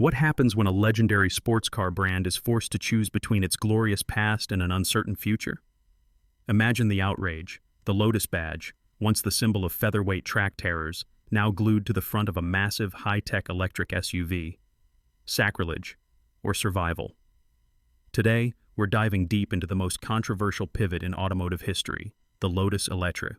What happens when a legendary sports car brand is forced to choose between its glorious past and an uncertain future? Imagine the outrage. The Lotus badge, once the symbol of featherweight track terrors, now glued to the front of a massive high-tech electric SUV. Sacrilege, or survival? Today, we're diving deep into the most controversial pivot in automotive history, the Lotus Eletre.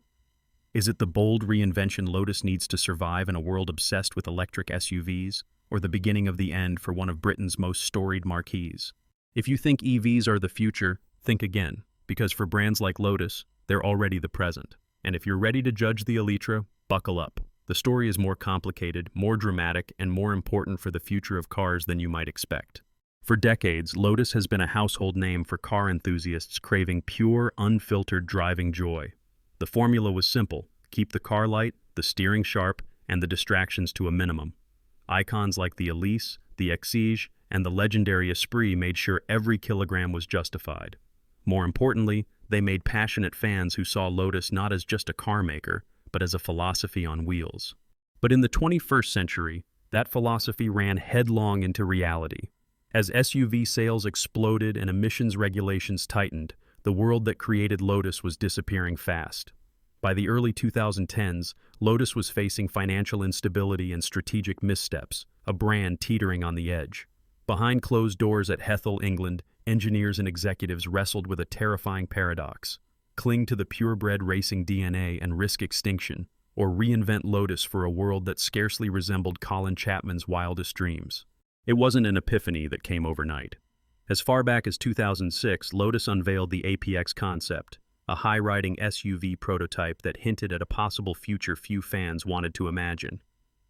Is it the bold reinvention Lotus needs to survive in a world obsessed with electric SUVs, or the beginning of the end for one of Britain's most storied marques? If you think EVs are the future, think again, because for brands like Lotus, they're already the present. And if you're ready to judge the Eletre, buckle up. The story is more complicated, more dramatic, and more important for the future of cars than you might expect. For decades, Lotus has been a household name for car enthusiasts craving pure, unfiltered driving joy. The formula was simple: keep the car light, the steering sharp, and the distractions to a minimum. Icons like the Elise, the Exige, and the legendary Esprit made sure every kilogram was justified. More importantly, they made passionate fans who saw Lotus not as just a car maker, but as a philosophy on wheels. But in the 21st century, that philosophy ran headlong into reality. As SUV sales exploded and emissions regulations tightened, the world that created Lotus was disappearing fast. By the early 2010s, Lotus was facing financial instability and strategic missteps, a brand teetering on the edge. Behind closed doors at Hethel, England, engineers and executives wrestled with a terrifying paradox: cling to the purebred racing DNA and risk extinction, or reinvent Lotus for a world that scarcely resembled Colin Chapman's wildest dreams. It wasn't an epiphany that came overnight. As far back as 2006, Lotus unveiled the APX concept, a high-riding SUV prototype that hinted at a possible future few fans wanted to imagine.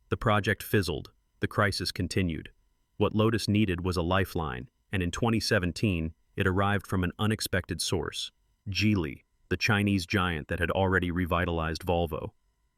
The project fizzled. The crisis continued. What Lotus needed was a lifeline, and in 2017, it arrived from an unexpected source: Geely, the Chinese giant that had already revitalized Volvo.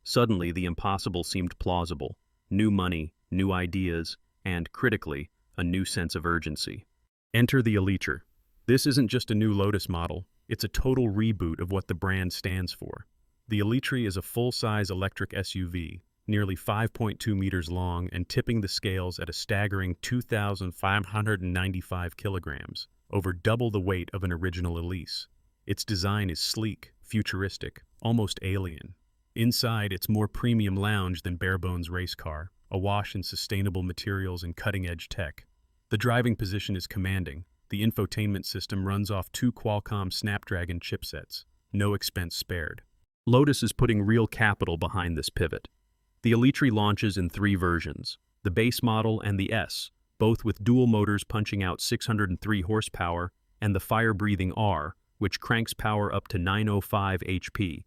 Suddenly, the impossible seemed plausible: new money, new ideas, and, critically, a new sense of urgency. Enter the Eletre. This isn't just a new Lotus model, it's a total reboot of what the brand stands for. The Eletre is a full-size electric SUV, nearly 5.2 meters long and tipping the scales at a staggering 2,595 kilograms, over double the weight of an original Elise. Its design is sleek, futuristic, almost alien. Inside, it's more premium lounge than bare-bones race car, awash in sustainable materials and cutting-edge tech. The driving position is commanding. The infotainment system runs off 2 Qualcomm Snapdragon chipsets, no expense spared. Lotus is putting real capital behind this pivot. The Eletre launches in 3 versions: the base model and the S, both with dual motors punching out 603 horsepower, and the fire-breathing R, which cranks power up to 905 HP.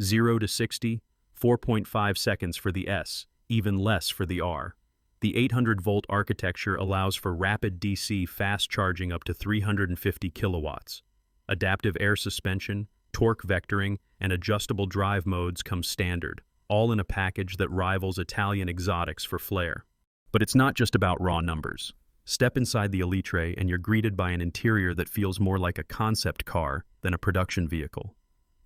0 to 60, 4.5 seconds for the S, even less for the R. The 800-volt architecture allows for rapid DC fast charging up to 350 kilowatts. Adaptive air suspension, torque vectoring, and adjustable drive modes come standard, all in a package that rivals Italian exotics for flair. But it's not just about raw numbers. Step inside the Eletre and you're greeted by an interior that feels more like a concept car than a production vehicle.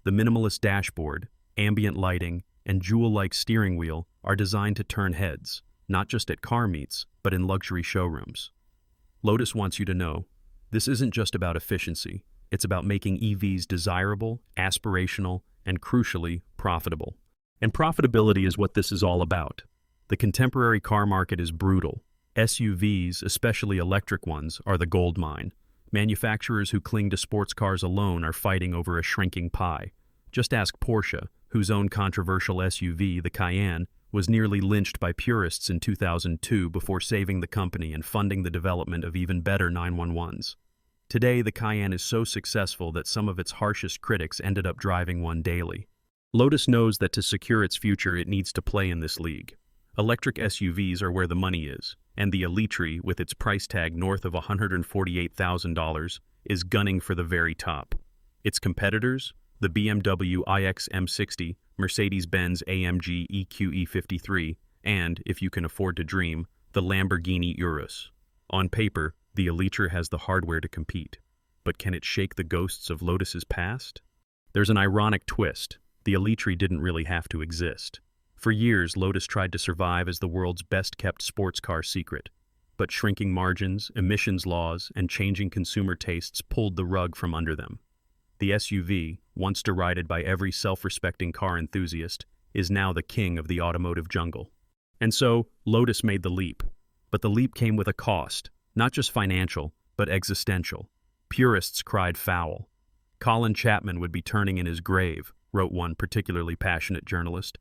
The minimalist dashboard, ambient lighting, and jewel-like steering wheel are designed to turn heads, not just at car meets, but in luxury showrooms. Lotus wants you to know, this isn't just about efficiency, it's about making EVs desirable, aspirational, and crucially, profitable. And profitability is what this is all about. The contemporary car market is brutal. SUVs, especially electric ones, are the gold mine. Manufacturers who cling to sports cars alone are fighting over a shrinking pie. Just ask Porsche, whose own controversial SUV, the Cayenne, was nearly lynched by purists in 2002 before saving the company and funding the development of even better 911s. Today, the Cayenne is so successful that some of its harshest critics ended up driving one daily. Lotus knows that to secure its future, it needs to play in this league. Electric SUVs are where the money is, and the Eletre, with its price tag north of $148,000, is gunning for the very top. Its competitors? The BMW iX M60, Mercedes-Benz AMG EQE53, and, if you can afford to dream, the Lamborghini Urus. On paper, the Eletre has the hardware to compete. But can it shake the ghosts of Lotus's past? There's an ironic twist. The Eletre didn't really have to exist. For years, Lotus tried to survive as the world's best-kept sports car secret. but shrinking margins, emissions laws, and changing consumer tastes pulled the rug from under them. The SUV, once derided by every self-respecting car enthusiast, is now the king of the automotive jungle. And so, Lotus made the leap. But the leap came with a cost, not just financial, but existential. Purists cried foul. Colin Chapman would be turning in his grave, wrote one particularly passionate journalist.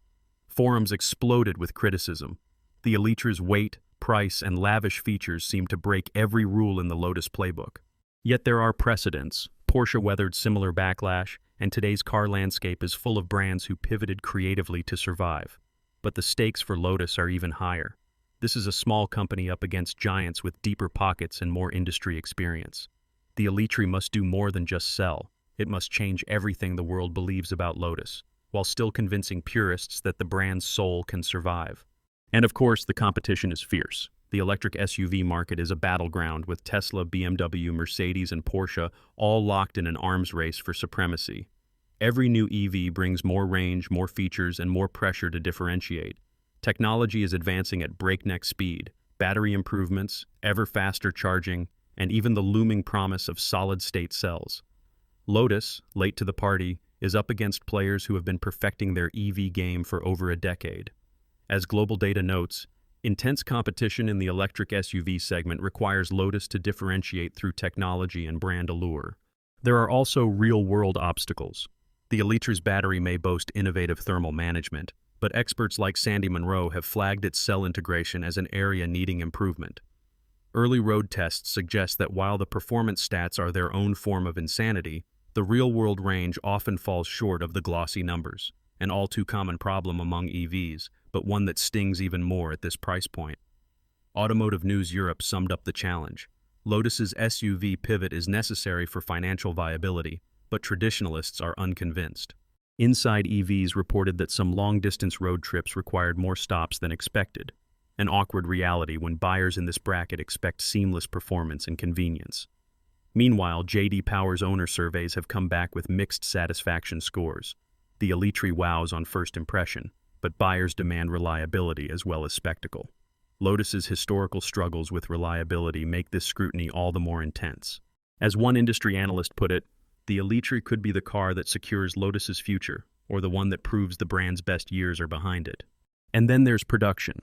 Forums exploded with criticism. The Eletre's weight, price, and lavish features seemed to break every rule in the Lotus playbook. Yet there are precedents. Porsche weathered similar backlash, and today's car landscape is full of brands who pivoted creatively to survive. But the stakes for Lotus are even higher. This is a small company up against giants with deeper pockets and more industry experience. The Eletre must do more than just sell. It must change everything the world believes about Lotus, while still convincing purists that the brand's soul can survive. And of course, the competition is fierce. The electric SUV market is a battleground with Tesla, BMW, Mercedes, and Porsche all locked in an arms race for supremacy. Every new EV brings more range, more features, and more pressure to differentiate. Technology is advancing at breakneck speed. Battery improvements, ever faster charging, and even the looming promise of solid-state cells. Lotus, late to the party, is up against players who have been perfecting their EV game for over a decade. As Global Data notes, intense competition in the electric SUV segment requires Lotus to differentiate through technology and brand allure. There are also real-world obstacles. The Eletre's battery may boast innovative thermal management, but experts like Sandy Munro have flagged its cell integration as an area needing improvement. Early road tests suggest that while the performance stats are their own form of insanity, the real-world range often falls short of the glossy numbers, an all-too-common problem among EVs, but one that stings even more at this price point. Automotive News Europe summed up the challenge. Lotus's SUV pivot is necessary for financial viability, but traditionalists are unconvinced. Inside EVs reported that some long-distance road trips required more stops than expected, an awkward reality when buyers in this bracket expect seamless performance and convenience. Meanwhile, J.D. Power's owner surveys have come back with mixed satisfaction scores. The Eletre wows on first impression, but buyers demand reliability as well as spectacle. Lotus's historical struggles with reliability make this scrutiny all the more intense. As one industry analyst put it, the Eletre could be the car that secures Lotus's future, or the one that proves the brand's best years are behind it. And then there's production.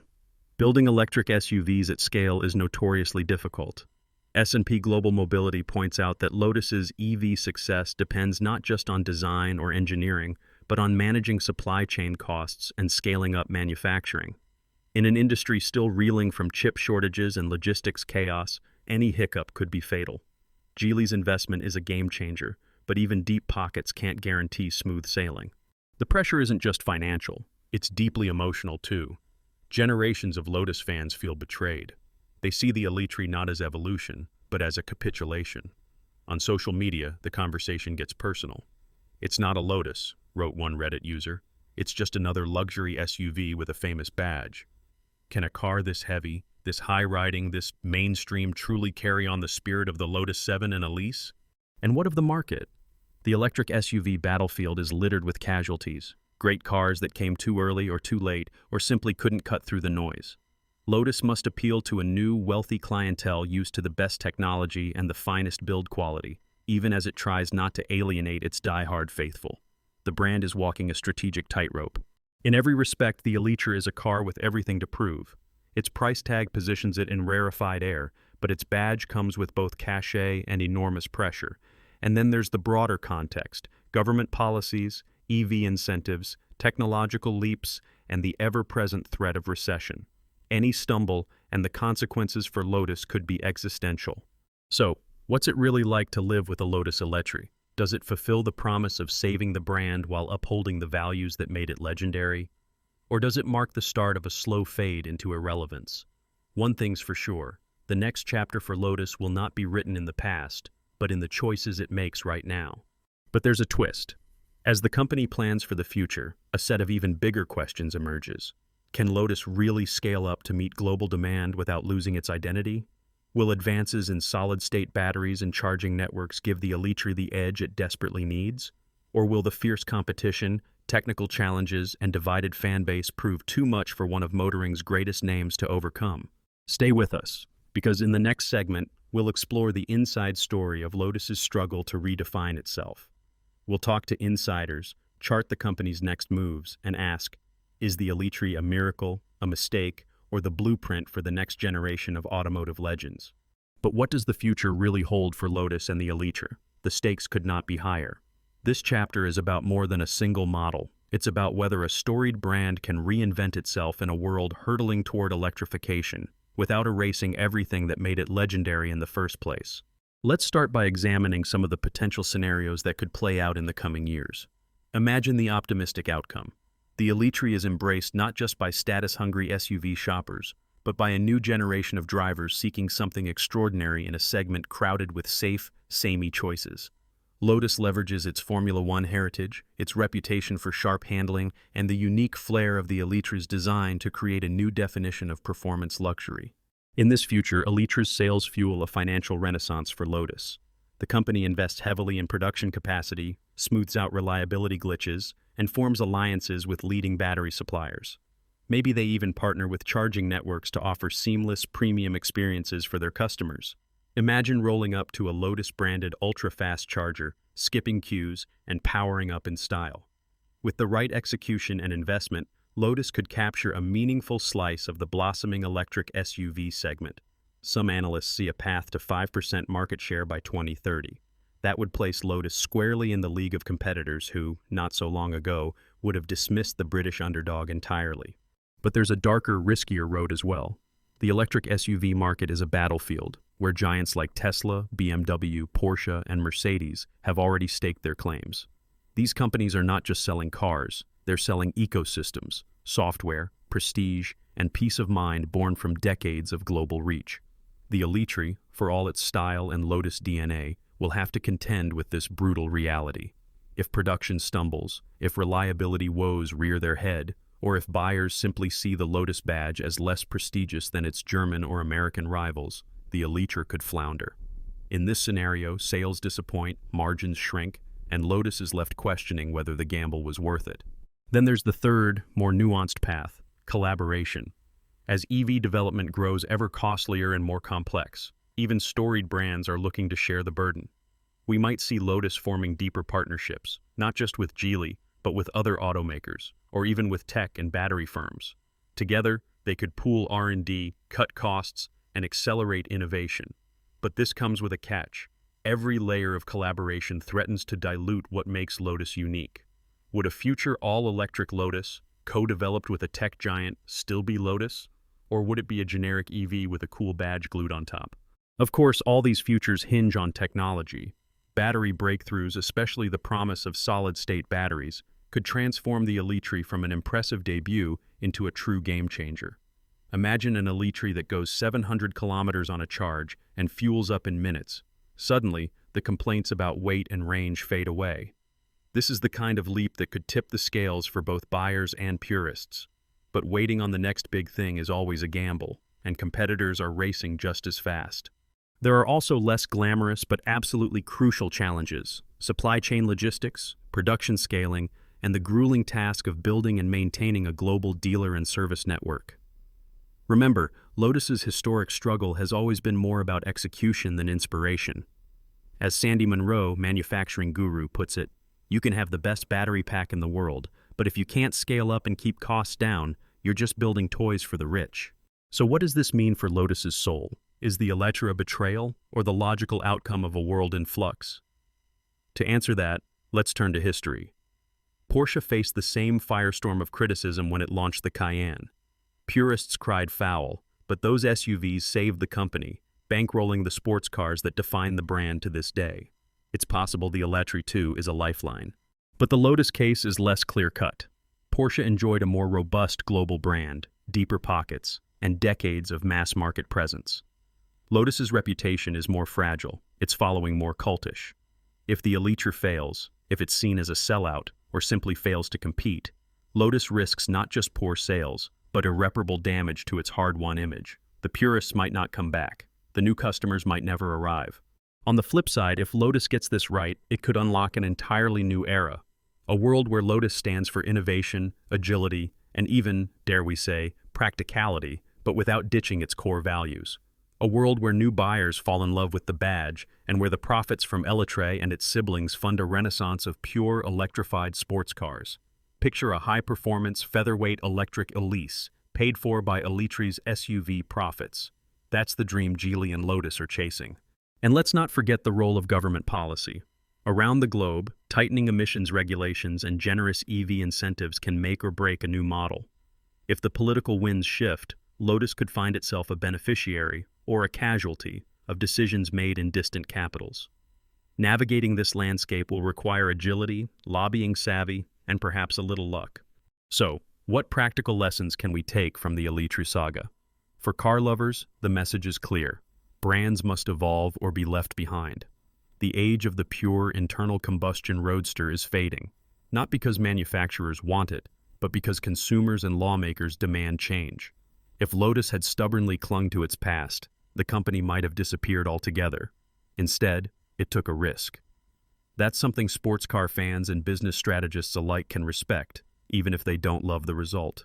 Building electric SUVs at scale is notoriously difficult. S&P Global Mobility points out that Lotus's EV success depends not just on design or engineering, but on managing supply chain costs and scaling up manufacturing. In an industry still reeling from chip shortages and logistics chaos, any hiccup could be fatal. Geely's investment is a game changer, but even deep pockets can't guarantee smooth sailing. The pressure isn't just financial, it's deeply emotional too. Generations of Lotus fans feel betrayed. They see the Eletre not as evolution, but as a capitulation. On social media, the conversation gets personal. "It's not a Lotus," wrote one Reddit user. "It's just another luxury SUV with a famous badge." Can a car this heavy, this high-riding, this mainstream truly carry on the spirit of the Lotus 7 and Elise? And what of the market? The electric SUV battlefield is littered with casualties. Great cars that came too early or too late, or simply couldn't cut through the noise. Lotus must appeal to a new, wealthy clientele used to the best technology and the finest build quality, even as it tries not to alienate its die-hard faithful. The brand is walking a strategic tightrope. In every respect, the Eletre is a car with everything to prove. Its price tag positions it in rarefied air, but its badge comes with both cachet and enormous pressure. And then there's the broader context: government policies, EV incentives, technological leaps, and the ever-present threat of recession. Any stumble, and the consequences for Lotus could be existential. So, what's it really like to live with a Lotus Eletre? Does it fulfill the promise of saving the brand while upholding the values that made it legendary? Or does it mark the start of a slow fade into irrelevance? One thing's for sure, the next chapter for Lotus will not be written in the past, but in the choices it makes right now. But there's a twist. As the company plans for the future, a set of even bigger questions emerges. Can Lotus really scale up to meet global demand without losing its identity? Will advances in solid-state batteries and charging networks give the Eletre the edge it desperately needs? Or will the fierce competition, technical challenges, and divided fan base prove too much for one of motoring's greatest names to overcome? Stay with us, because in the next segment, we'll explore the inside story of Lotus's struggle to redefine itself. We'll talk to insiders, chart the company's next moves, and ask, is the Eletre a miracle, a mistake, or the blueprint for the next generation of automotive legends? But what does the future really hold for Lotus and the Eletre? The stakes could not be higher. This chapter is about more than a single model. It's about whether a storied brand can reinvent itself in a world hurtling toward electrification, without erasing everything that made it legendary in the first place. Let's start by examining some of the potential scenarios that could play out in the coming years. Imagine the optimistic outcome. The Eletre is embraced not just by status-hungry SUV shoppers, but by a new generation of drivers seeking something extraordinary in a segment crowded with safe, samey choices. Lotus leverages its Formula One heritage, its reputation for sharp handling, and the unique flair of the Eletre's design to create a new definition of performance luxury. In this future, Eletre's sales fuel a financial renaissance for Lotus. The company invests heavily in production capacity, smooths out reliability glitches, and forms alliances with leading battery suppliers. Maybe they even partner with charging networks to offer seamless, premium experiences for their customers. Imagine rolling up to a Lotus-branded ultra-fast charger, skipping queues, and powering up in style. With the right execution and investment, Lotus could capture a meaningful slice of the blossoming electric SUV segment. Some analysts see a path to 5% market share by 2030. That would place Lotus squarely in the league of competitors who, not so long ago, would have dismissed the British underdog entirely. But there's a darker, riskier road as well. The electric SUV market is a battlefield, where giants like Tesla, BMW, Porsche, and Mercedes have already staked their claims. These companies are not just selling cars, they're selling ecosystems, software, prestige, and peace of mind born from decades of global reach. The Eletre, for all its style and Lotus DNA, will have to contend with this brutal reality. If production stumbles, if reliability woes rear their head, or if buyers simply see the Lotus badge as less prestigious than its German or American rivals, the Eletre could flounder. In this scenario, sales disappoint, margins shrink, and Lotus is left questioning whether the gamble was worth it. Then there's the third, more nuanced path, collaboration. As EV development grows ever costlier and more complex, even storied brands are looking to share the burden. We might see Lotus forming deeper partnerships, not just with Geely, but with other automakers, or even with tech and battery firms. Together, they could pool R&D, cut costs, and accelerate innovation. But this comes with a catch. Every layer of collaboration threatens to dilute what makes Lotus unique. Would a future all-electric Lotus, co-developed with a tech giant, still be Lotus? Or would it be a generic EV with a cool badge glued on top? Of course, all these futures hinge on technology. Battery breakthroughs, especially the promise of solid-state batteries, could transform the Eletre from an impressive debut into a true game-changer. Imagine an Eletre that goes 700 kilometers on a charge and fuels up in minutes. Suddenly, the complaints about weight and range fade away. This is the kind of leap that could tip the scales for both buyers and purists. But waiting on the next big thing is always a gamble, and competitors are racing just as fast. There are also less glamorous but absolutely crucial challenges: supply chain logistics, production scaling, and the grueling task of building and maintaining a global dealer and service network. Remember, Lotus's historic struggle has always been more about execution than inspiration. As Sandy Munro, manufacturing guru, puts it, you can have the best battery pack in the world, but if you can't scale up and keep costs down, you're just building toys for the rich. So what does this mean for Lotus's soul? Is the Eletre a betrayal, or the logical outcome of a world in flux? To answer that, let's turn to history. Porsche faced the same firestorm of criticism when it launched the Cayenne. Purists cried foul, but those SUVs saved the company, bankrolling the sports cars that define the brand to this day. It's possible the Eletre, too, is a lifeline. But the Lotus case is less clear-cut. Porsche enjoyed a more robust global brand, deeper pockets, and decades of mass-market presence. Lotus's reputation is more fragile, its following more cultish. If the Eletre fails, if it's seen as a sellout, or simply fails to compete, Lotus risks not just poor sales, but irreparable damage to its hard-won image. The purists might not come back. The new customers might never arrive. On the flip side, if Lotus gets this right, it could unlock an entirely new era. A world where Lotus stands for innovation, agility, and even, dare we say, practicality, but without ditching its core values. A world where new buyers fall in love with the badge and where the profits from Eletre and its siblings fund a renaissance of pure electrified sports cars. Picture a high-performance featherweight electric Elise, paid for by Eletre's SUV profits. That's the dream Geely and Lotus are chasing. And let's not forget the role of government policy. Around the globe, tightening emissions regulations and generous EV incentives can make or break a new model. If the political winds shift, Lotus could find itself a beneficiary or a casualty of decisions made in distant capitals. Navigating this landscape will require agility, lobbying savvy, and perhaps a little luck. So, what practical lessons can we take from the Eletre saga? For car lovers, the message is clear. Brands must evolve or be left behind. The age of the pure internal combustion roadster is fading, not because manufacturers want it, but because consumers and lawmakers demand change. If Lotus had stubbornly clung to its past, the company might have disappeared altogether. Instead, it took a risk. That's something sports car fans and business strategists alike can respect, even if they don't love the result.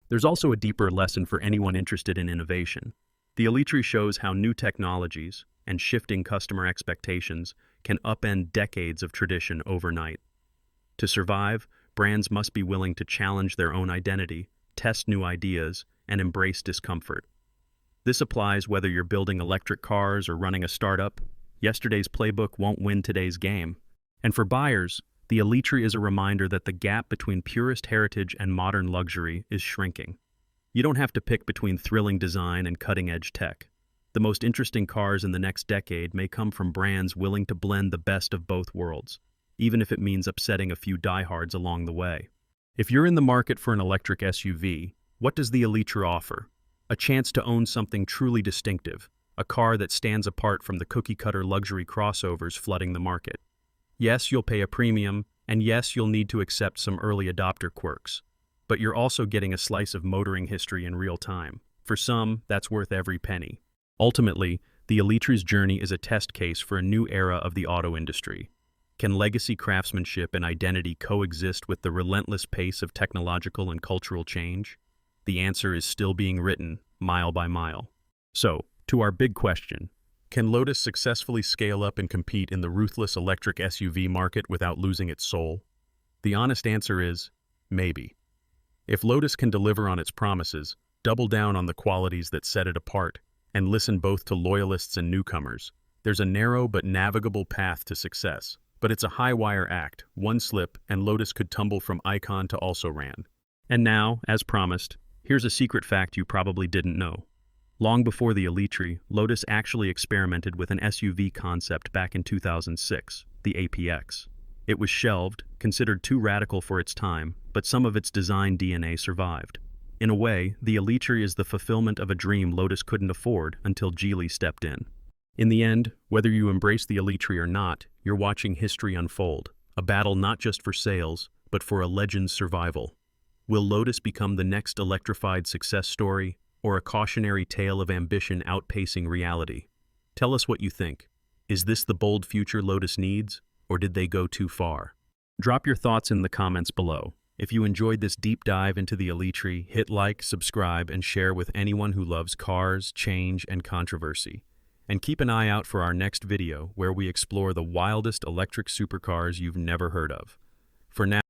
There's also a deeper lesson for anyone interested in innovation. The Eletre shows how new technologies and shifting customer expectations can upend decades of tradition overnight. To survive, brands must be willing to challenge their own identity, test new ideas, and embrace discomfort. This applies whether you're building electric cars or running a startup. Yesterday's playbook won't win today's game. And for buyers, the Eletre is a reminder that the gap between purist heritage and modern luxury is shrinking. You don't have to pick between thrilling design and cutting-edge tech. The most interesting cars in the next decade may come from brands willing to blend the best of both worlds, even if it means upsetting a few diehards along the way. If you're in the market for an electric SUV, what does the Eletre offer? A chance to own something truly distinctive, a car that stands apart from the cookie-cutter luxury crossovers flooding the market. Yes, you'll pay a premium, and yes, you'll need to accept some early adopter quirks. But you're also getting a slice of motoring history in real time. For some, that's worth every penny. Ultimately, the Eletre's journey is a test case for a new era of the auto industry. Can legacy craftsmanship and identity coexist with the relentless pace of technological and cultural change? The answer is still being written, mile by mile. So, to our big question, can Lotus successfully scale up and compete in the ruthless electric SUV market without losing its soul? The honest answer is, maybe. If Lotus can deliver on its promises, double down on the qualities that set it apart, and listen both to loyalists and newcomers, there's a narrow but navigable path to success. But it's a high-wire act. One slip, and Lotus could tumble from icon to also-ran. And now, as promised, here's a secret fact you probably didn't know. Long before the Eletre, Lotus actually experimented with an SUV concept back in 2006, the APX. It was shelved, considered too radical for its time, but some of its design DNA survived. In a way, the Eletre is the fulfillment of a dream Lotus couldn't afford until Geely stepped in. In the end, whether you embrace the Eletre or not, you're watching history unfold, a battle not just for sales, but for a legend's survival. Will Lotus become the next electrified success story, or a cautionary tale of ambition outpacing reality? Tell us what you think. Is this the bold future Lotus needs, or did they go too far? Drop your thoughts in the comments below. If you enjoyed this deep dive into the Eletre, hit like, subscribe, and share with anyone who loves cars, change, and controversy. And keep an eye out for our next video where we explore the wildest electric supercars you've never heard of. For now,